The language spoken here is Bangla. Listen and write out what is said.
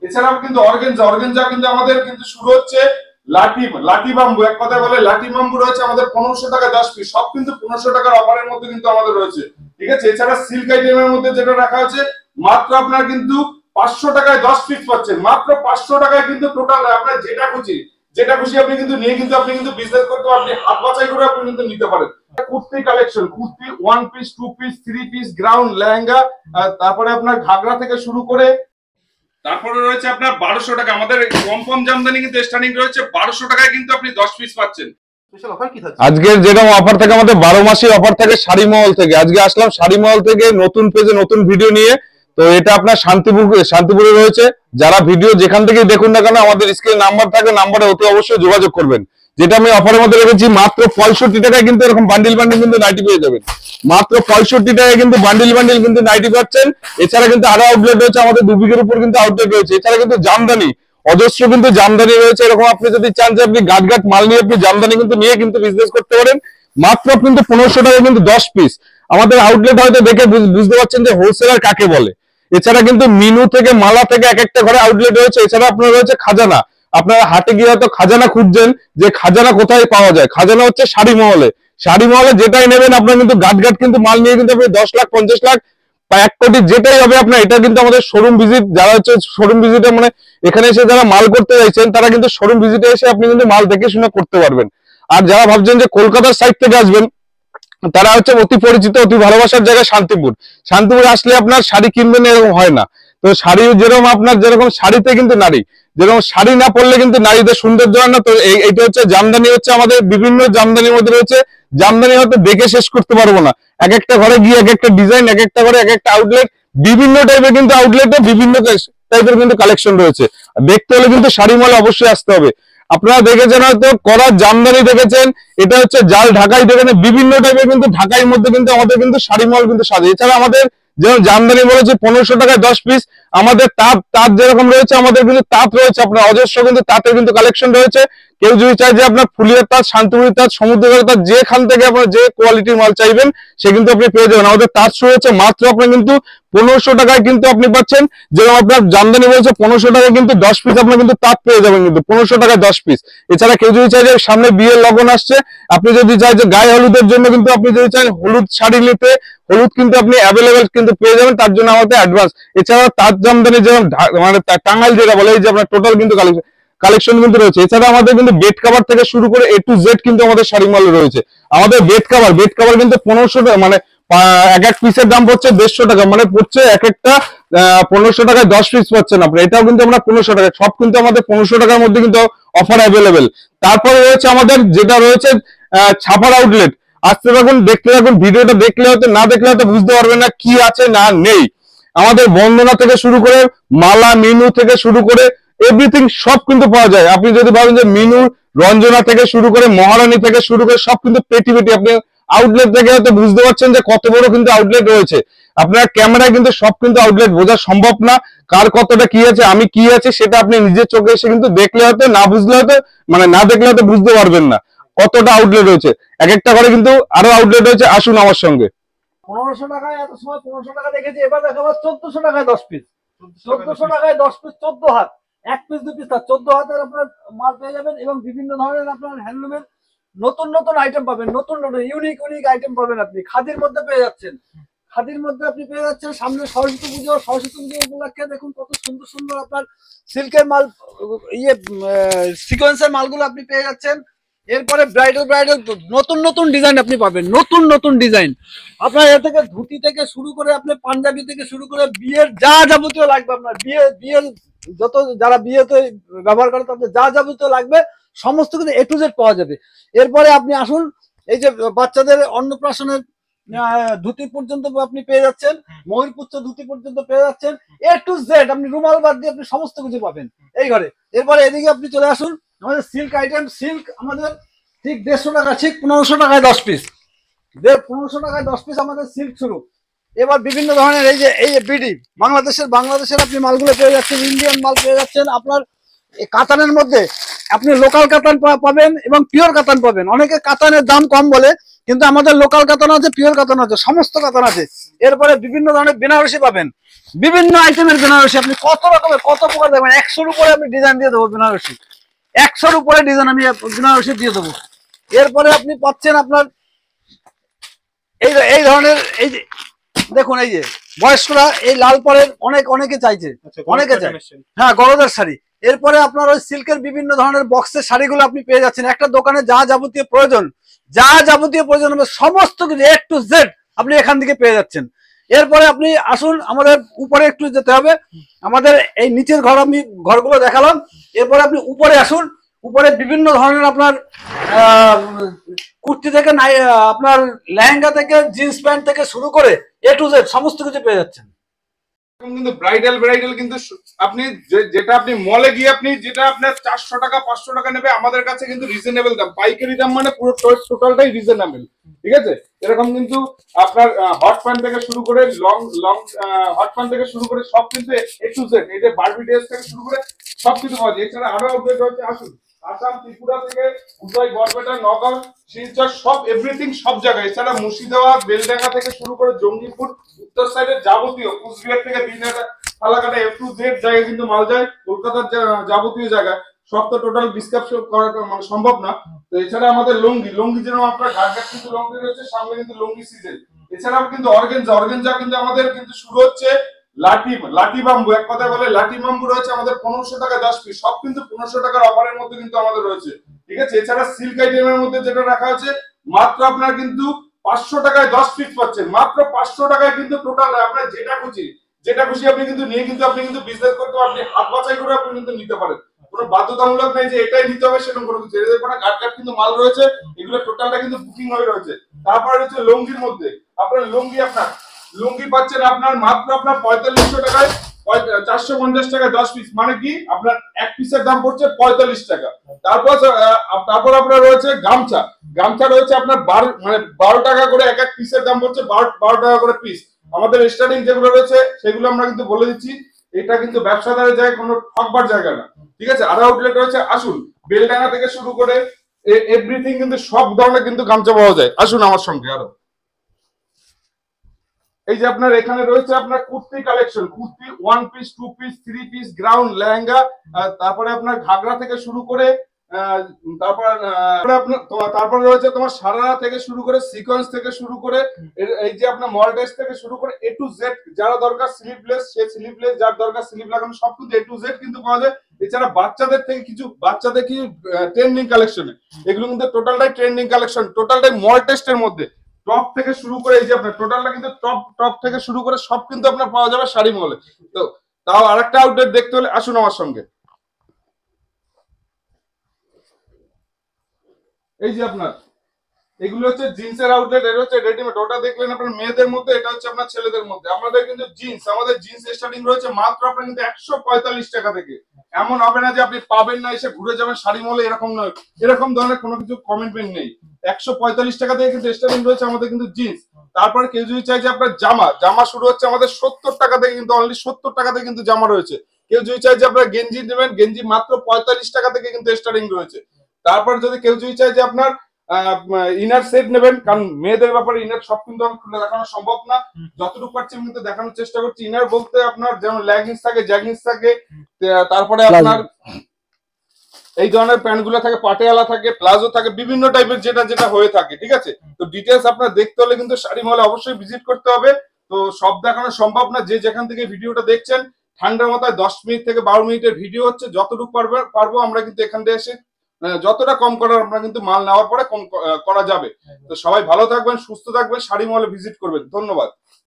এছাড়াও কিন্তু অর্গানজা, অর্গানজা কিন্তু আমাদের কিন্তু শুরু হচ্ছে লাঠি বাম্বু, এক কথায় বলে লাঠি বাম্বু রয়েছে আমাদের 1500 টাকা 10 পিস, সব কিন্তু 1500 টাকার অফারের মধ্যে কিন্তু আমাদের রয়েছে, ঠিক আছে। এছাড়া সিল্ক আইটেমের মধ্যে যেটা রাখা আছে মাত্র আপনার কিন্তু 500 টাকায় 10 পিস পাচ্ছেন, মাত্র 500 টাকায় কিন্তু টোটাল আপনার যেটা খুশি আপনি কিন্তু নিয়ে কিন্তু আপনি কিন্তু বিজনেস করতে পারেন, আপনি হাত বাছাই করে আপনি কিন্তু নিতে পারেন। Kurti collection, kurti 1 piece 2 piece 3 piece ground lehenga, তারপরে আপনার ঘাগরা থেকে শুরু করে তারপরে রয়েছে আপনার 1200 টাকা, আমাদের কম জামদানি কিন্তু স্টার্টিং রয়েছে 1200 টাকায় কিন্তু আপনি 10 পিস পাচ্ছেন। আজকের যেরকম অফার থাকে আমাদের 12 মাসের অফার থাকে শাড়ি মহল থেকে। আজকে আসলাম শাড়ি মহল থেকে নতুন পেজে নতুন ভিডিও নিয়ে। তো এটা আপনার শান্তিপুরে রয়েছে। যারা ভিডিও যেখান থেকে দেখুন না কেন আমাদের স্ক্রিনে নাম্বার থাকে, নাম্বারে অতি অবশ্যই যোগাযোগ করবেন। যেটা আমি অফারের মধ্যে রেখেছি মাত্র 65 টাকায় কিন্তু এরকম বান্ডিল কিন্তু নাইটি পেয়ে যাবেন। মাত্র 65 টাকায় কিন্তু বান্ডিল কিন্তু নাইটি পাচ্ছেন। এছাড়া কিন্তু আরো আউটলেট রয়েছে আমাদের 2 বিঘের উপর কিন্তু আউটলেট রয়েছে। এছাড়া কিন্তু জামদানি অজস্র কিন্তু জামদানি রয়েছে। এরকম আপনি যদি চান যে আপনি গাট মাল নিয়ে আপনি জামদানি কিন্তু নিয়ে কিন্তু বিজনেস করতে পারেন। মাত্র কিন্তু 1500 টাকায় কিন্তু 10 পিস। আমাদের আউটলেট হয়তো দেখে বুঝতে পারছেন যে হোলসেলার কাকে বলে। এছাড়া কিন্তু মিনু থেকে মালা থেকে এক একটা ঘরে আউটলেট রয়েছে। এছাড়া আপনার রয়েছে খাজানা। আপনারা হাটে গিয়ে হয়তো খাজানা খুঁজছেন যে খাজানা কোথায় পাওয়া যায়, খাজানা হচ্ছে শাড়ি মহলে। শাড়ি মহলে যেটাই নেবেন আপনার কিন্তু গাট কিন্তু মাল নিয়ে কিন্তু আপনি 10 লাখ 50 লাখ 1 কোটি যেটাই হবে আপনার, এটা কিন্তু আমাদের শোরুম ভিজিট, যারা হচ্ছে শোরুম ভিজিটে মানে এখানে এসে যারা মাল করতে চাইছেন তারা কিন্তু শোরুম ভিজিটে এসে আপনি কিন্তু মাল দেখে শুনে করতে পারবেন। আর যারা ভাবছেন যে কলকাতার সাইড থেকে আসবেন তারা হচ্ছে অতি পরিচিত অতি ভালোবাসার জায়গা শান্তিপুরে আসলে আপনার শাড়ি কিনবেন এরকম হয় না। তো শাড়ি যেরকম আপনার যেরকম শাড়িতে কিন্তু নারী যেরকম শাড়ি না পরলে কিন্তু নারীদের সৌন্দর্য হয় না। তো এইটা হচ্ছে জামদানি, হচ্ছে আমাদের বিভিন্ন জামদানির মধ্যে রয়েছে। জামদানি হয়তো দেখে শেষ করতে পারবো না, এক একটা ঘরে গিয়ে এক একটা ডিজাইন, এক একটা ঘরে এক একটা আউটলেট, বিভিন্ন টাইপের কিন্তু আউটলেটে বিভিন্ন টাইপের কিন্তু কালেকশন রয়েছে। দেখতে হলে কিন্তু শাড়ি মলে অবশ্যই আসতে হবে। আপনারা দেখেছেন হয়তো করার জামদানি দেখেছেন, এটা হচ্ছে জাল ঢাকাই দেখেন, বিভিন্ন টাইপের কিন্তু ঢাকাইয়ের মধ্যে কিন্তু আমাদের কিন্তু শাড়ি মল কিন্তু সাজে। এছাড়া আমাদের যেমন জামদানি বলেছে 1500 টাকায় 10 পিস, আমাদের তাঁত যেরকম রয়েছে আমাদের কিন্তু তাঁত রয়েছে আপনার অজস্র কিন্তু তাঁতের কিন্তু কালেকশন রয়েছে। কেউ যদি চাই যে আপনার ফুলিয়ার তাঁত, শান্তিপুরের তাঁত, সমুদ্রের তাঁত, যেখান থেকে আপনার যে কোয়ালিটির মাল চাইবেন সে কিন্তু আপনি পেয়ে যাবেন। আমাদের তাঁত শুরু হচ্ছে মাত্র আপনার কিন্তু 1500 টাকায় কিন্তু আপনি পাচ্ছেন। যেরকম আপনার জামদানি বলছে 1500 টাকায় কিন্তু 10 পিস আপনার কিন্তু তাঁত পেয়ে যাবেন কিন্তু 1500 টাকায় 10 পিস। এছাড়া কেউ যদি চাই যে সামনে বিয়ের লগন আসছে, আপনি যদি চাই যে গায়ে হলুদের জন্য কিন্তু আপনি যদি চান হলুদ শাড়ি নিতে, হলুদ কিন্তু আপনি অ্যাভেলেবেল কিন্তু পেয়ে যাবেন, তার জন্য আমাদের অ্যাডভান্স। এছাড়া তাঁত জামদানি যেমন মানে টাঙ্গাইল যেটা বলে এই যে আপনার টোটাল কিন্তু কালেকশন কিন্তু রয়েছে। এছাড়া আমাদের কিন্তু বেড কভার থেকে শুরু করে A to Z কিন্তু আমাদের শাড়ি মলে রয়েছে। আমাদের বেড কভার কিন্তু 1500 টাকা, মানে এক এক পিসের দাম পড়ছে 150 টাকা, মানে পড়ছে এক একটা 1500 টাকায় 10 পিস পাচ্ছেন আপনি। এটাও কিন্তু আমরা 1500 টাকা, সব কিন্তু আমাদের 1500 টাকার মধ্যে কিন্তু অফার অ্যাভেলেবেল। তারপরে রয়েছে আমাদের যেটা রয়েছে ছাপার আউটলেট। আসতে থাকুন, দেখতে থাকুন, ভিডিওটা দেখলে হয়তো না দেখলে হয়তো বুঝতে পারবেন না কি আছে না নেই। আমাদের বন্দনা থেকে শুরু করে মালা, মিনু থেকে শুরু করে এভরিথিং সব কিন্তু পাওয়া যায়। আপনি যদি ভাবেন যে মিনু, রঞ্জনা থেকে শুরু করে মহারানী থেকে শুরু করে সব কিন্তু পেটি আপনি আউটলেট থেকে হয়তো বুঝতে পারছেন যে কত বড় কিন্তু আউটলেট রয়েছে। আপনার ক্যামেরায় কিন্তু সব কিন্তু আউটলেট বোঝা সম্ভব না, কার কতটা কি আছে আমি কি আছে সেটা আপনি নিজের চোখে এসে কিন্তু দেখলে হয়তো, না বুঝলে হয়তো, মানে না দেখলে হয়তো বুঝতে পারবেন না কতটা আউটলেট রয়েছে। এক একটা করে কিন্তু আরো আউটলেট রয়েছে, আসুন আমার সঙ্গে। 1500 টাকায় এত সময় 1500 টাকা দেখেছি, এবার দেখাবো 1400 টাকায় 10 পিস। 1400 টাকায় 10 পিস, 14 হাত, এক পিস 2 পিস, 14 হাতের আপনার মাল পেয়ে যাবেন। এবং বিভিন্ন ধরনের আপনার হ্যান্ডলুমের নতুন আইটেম পাবেন, নতুন ইউনিক আইটেম পাবেন। আপনি খাদির মধ্যে পেয়ে যাচ্ছেন, খাদির মধ্যে আপনি পেয়ে যাচ্ছেন। সামনে সরস্বতী পুজো উপলক্ষে দেখুন কত সুন্দর আপনার সিল্কের মাল, সিকোয়েন্সের মালগুলো আপনি পেয়ে যাচ্ছেন। এরপরে ব্রাইডাল নতুন ডিজাইন আপনি পাবেন, নতুন ডিজাইন। আপনার এ থেকে ধুতি থেকে শুরু করে আপনি পাঞ্জাবি থেকে শুরু করে বিয়ের যা যাবতীয় লাগবে, আপনার বিয়ের যত যারা বিয়েতে ব্যবহার করে তাদের যা যাবতীয় লাগবে সমস্ত কিছু A to Z পাওয়া যাবে। এরপরে আপনি আসুন, এই যে বাচ্চাদের অন্নপ্রাশনের ধুতি পর্যন্ত আপনি পেয়ে যাচ্ছেন, ময়ূরপুচ্ছ ধুতি পর্যন্ত পেয়ে যাচ্ছেন, A to Z আপনি রুমাল বাদ দিয়ে আপনি সমস্ত কিছু পাবেন এই ঘরে। এরপরে এদিকে আপনি চলে আসুন, আমাদের সিল্ক আইটেম, সিল্ক আমাদের ঠিক 150 টাকা, ঠিক 1500 টাকায় 10 পিস, 1500 টাকায় 10 পিস আমাদের সিল্ক শুরু। এবার বিভিন্ন ধরনের এই যে বিডি বাংলাদেশের আপনি মালগুলো পেয়ে যাচ্ছেন, ইন্ডিয়ান মাল পেয়ে যাচ্ছেন। আপনার কাতানের মধ্যে আপনি লোকাল কাতান পাবেন এবং পিওর কাতান পাবেন। অনেকে কাতানের দাম কম বলে, কিন্তু আমাদের লোকাল কাতান আছে, পিওর কাতান আছে, সমস্ত কাতান আছে। এরপরে বিভিন্ন ধরনের বেনারসি পাবেন, বিভিন্ন আইটেমের বেনারসি, আপনি কত রকমের কত প্রকার দেখবেন, 100-র উপরে আমি ডিজাইন দিয়ে দেবো বেনারসি, 100-র উপরে ডিজাইন আমি বেনারসি দিয়ে দেবো। এরপরে আপনি পাচ্ছেন আপনার এই ধরনের, এই যে দেখুন, এই যে বয়স্করা এই লাল পরের অনেকে চাইছে, অনেকে চাই, হ্যাঁ গরদের শাড়ি। এরপরে আপনার ওই সিল্কের বিভিন্ন ধরনের বক্সের শাড়িগুলো আপনি পেয়ে যাচ্ছেন একটা দোকানে, যা যাবতীয় প্রয়োজন হবে সমস্ত কিছু A to Z আপনি এখান থেকে পেয়ে যাচ্ছেন। এরপরে আপনি আসুন, আমাদের উপরে একটু যেতে হবে, আমাদের এই নিচের আমি ঘরগুলো দেখালাম। এরপরে আপনি উপরে আসুন, উপরে বিভিন্ন ধরনের আপনার কুর্তি থেকে আপনার লেহেঙ্গা থেকে জিন্স প্যান্ট থেকে শুরু করে A to Z সমস্ত কিছু পেয়ে যাচ্ছেন। কিন্তু ব্রাইডাল কিন্তু আপনি যেটা আপনি মলে গিয়ে আপনি যেটা আপনার 400 টাকা 500 টাকা নেবে, আমাদের কাছে কিন্তু রিজনেবল দাম, পাইকারি দাম, মানে পুরো টোটালটাই রিজনেবল। ঠিক আছে, এরকম কিন্তু আপনার হট প্যান্ট থেকে শুরু করে লং হট প্যান্ট থেকে শুরু করে সব কিন্তু A to Z, এই যে বারবি ড্রেস থেকে শুরু করে সব কিছু পাওয়া যায়। এছাড়া আরো আপডেট হচ্ছে, আসুন আসাম, ত্রিপুরা থেকে উদয়, বরপেটা, নগাঁও, শিলচর সব এভরিথিং সব জায়গায়। এছাড়া মুর্শিদাবাদ, বেলডাঙ্গা থেকে শুরু করে জঙ্গিপুর, উত্তর সাইডের যাবতীয়, কুচবিহার থেকে Dinhata, Falakata A to Z জায়গায় কিন্তু মাল যায়। কলকাতার যাবতীয় জায়গায় সব তো টোটাল ডিসক্রিপশন করা মানে সম্ভব না। তো এছাড়া আমাদের লুঙ্গি যেরকম আপনার ঘাটঘাট কিন্তু লুঙ্গি রয়েছে, সামনে কিন্তু লুঙ্গি সিজন। এছাড়াও কিন্তু অর্গানজা কিন্তু আমাদের কিন্তু শুরু হচ্ছে লাঠি বাম্বু, এক কথায় বলে লাঠি বাম্বু রয়েছে আমাদের 1500 টাকা 10 পিস, সব কিন্তু 1500 টাকার অফারের মধ্যে কিন্তু আমাদের রয়েছে। ঠিক আছে, এছাড়া সিল্ক আইটেমের মধ্যে যেটা রাখা আছে মাত্র আপনার কিন্তু 500 টাকায় 10 পিস পাচ্ছেন, মাত্র 500 টাকায় কিন্তু টোটাল আপনার যেটা খুশি আপনি কিন্তু নিয়ে কিন্তু আপনি কিন্তু বিজনেস করতে পারেন, আপনি হাত বাছাই করে আপনি কিন্তু নিতে পারেন। কোনো বাধ্যতামূলক নেই যে এটাই নিতে হবে সেরকম কোনো কিছু। এদের কোনো গাট কিন্তু মাল রয়েছে, এগুলো টোটালটা কিন্তু বুকিং হয়ে রয়েছে। তারপরে রয়েছে লুঙ্গির মধ্যে, আপনার লুঙ্গি পাচ্ছেন আপনার মাত্র আপনার 4500 টাকায় 450 টাকা 10 পিস, মানে কি আপনার এক পিসের দাম পড়ছে 45 টাকা। তারপর আপনার রয়েছে গামছা রয়েছে আপনার 12 টাকা করে এক পিসের দাম পড়ছে, 12 টাকা করে পিস। আমাদের স্টার্টিং যেগুলো রয়েছে সেগুলো আমরা কিন্তু বলে দিচ্ছি, এটা কিন্তু ব্যবসাদারের জায়গায় কোনো ঠকবার জায়গা না। ঠিক আছে, আরো আউটলেট রয়েছে, আসুন বেলডাঙ্গা থেকে শুরু করে এভরিথিং কিন্তু সব ধরনের কিন্তু গামছা পাওয়া যায়। আসুন আমার সঙ্গে আরো, এই যে আপনার এখানে রয়েছে আপনার kurti collection, kurti 1 piece 2 piece 3 piece ground lehenga, তারপরে আপনার ঘাগরা থেকে শুরু করে তারপরে রয়েছে তোমার সারারা থেকে শুরু করে সিকোয়েন্স থেকে শুরু করে এই যে আপনার মলডেস থেকে শুরু করে A to Z, যারা দরকার স্লিভলেস সে স্লিভলেস, যার দরকার স্লিভ লাগানো সব কিন্তু A to Z কিন্তু পাওয়া যায়। এছাড়া বাচ্চাদের কিছু ট্রেন্ডিং কালেকশনে, এগুলো কিন্তু টোটালটাই ট্রেন্ডিং কালেকশন, টোটালটাই মল টেস্টের মধ্যে। টপ থেকে শুরু করে এই যে আপনার টোটালটা কিন্তু টপ থেকে শুরু করে সব কিন্তু আপনার পাওয়া যাবে শাড়ি মলে। তো তাও আরেকটা আউটলেট দেখতে হলে আসুন আমার সঙ্গে, এই যে আপনার এগুলো হচ্ছে জিন্সের আউটলেট, এটা হচ্ছে রেডিমেড, ওটা দেখলেন আপনার মেয়েদের মধ্যে, এটা হচ্ছে আপনার ছেলেদের মধ্যে। আমাদের কিন্তু আমাদের জিন্স স্টার্টিং রয়েছে মাত্র আপনার কিন্তু 145 টাকা থেকে। এমন হবে না যে আপনি পাবেন না, এসে ঘুরে যাবেন শাড়ি মলে, এরকম নয়, এরকম ধরনের কোনো কিছু কমিটমেন্ট নেই। 145 টাকা থেকে কিন্তু স্টার্টিং রয়েছে আমাদের কিন্তু জিন্স। তারপরে কেউ যদি চাই যে আপনার জামা শুরু হচ্ছে আমাদের 70 টাকা থেকে, কিন্তু অনলি 70 টাকা থেকে কিন্তু জামা রয়েছে। কেউ যদি চাই যে আপনার গেঞ্জি নেবেন, গেঞ্জি মাত্র 45 টাকা থেকে কিন্তু স্টার্টিং রয়েছে। তারপর যদি কেউ যদি চাই যে আপনার ইনার সেট নেবেন, কারণ মেয়েদের ব্যাপারে ইনার সব কিন্তু আমি খুলে দেখানো সম্ভব না, যতটুকু পারছি আমি কিন্তু দেখানোর চেষ্টা করছি। ইনার বলতে আপনার যেমন লেগিংস থাকে, জ্যাগিংস থাকে, তারপরে আপনার এই ধরনের প্যান্ট গুলো থাকে, পাটিয়ালা থাকে, প্লাজো থাকে, বিভিন্ন টাইপের যেটা হয়ে থাকে। ঠিক আছে, তো ডিটেলস আপনার দেখতে হলে কিন্তু শাড়ি মলে অবশ্যই ভিজিট করতে হবে। তো সব দেখানো সম্ভব না, যে যেখান থেকে ভিডিওটা দেখছেন ঠান্ডার মাথায় 10 মিনিট থেকে 12 মিনিটের ভিডিও হচ্ছে, যতটুকু পারবো আমরা কিন্তু এখান থেকে এসে যতটা কম করার আমরা কিন্তু মাল নেওয়ার পরে কম করা যাবে। তো সবাই ভালো থাকবেন, সুস্থ থাকবেন, শাড়ি মলে ভিজিট করবেন। ধন্যবাদ।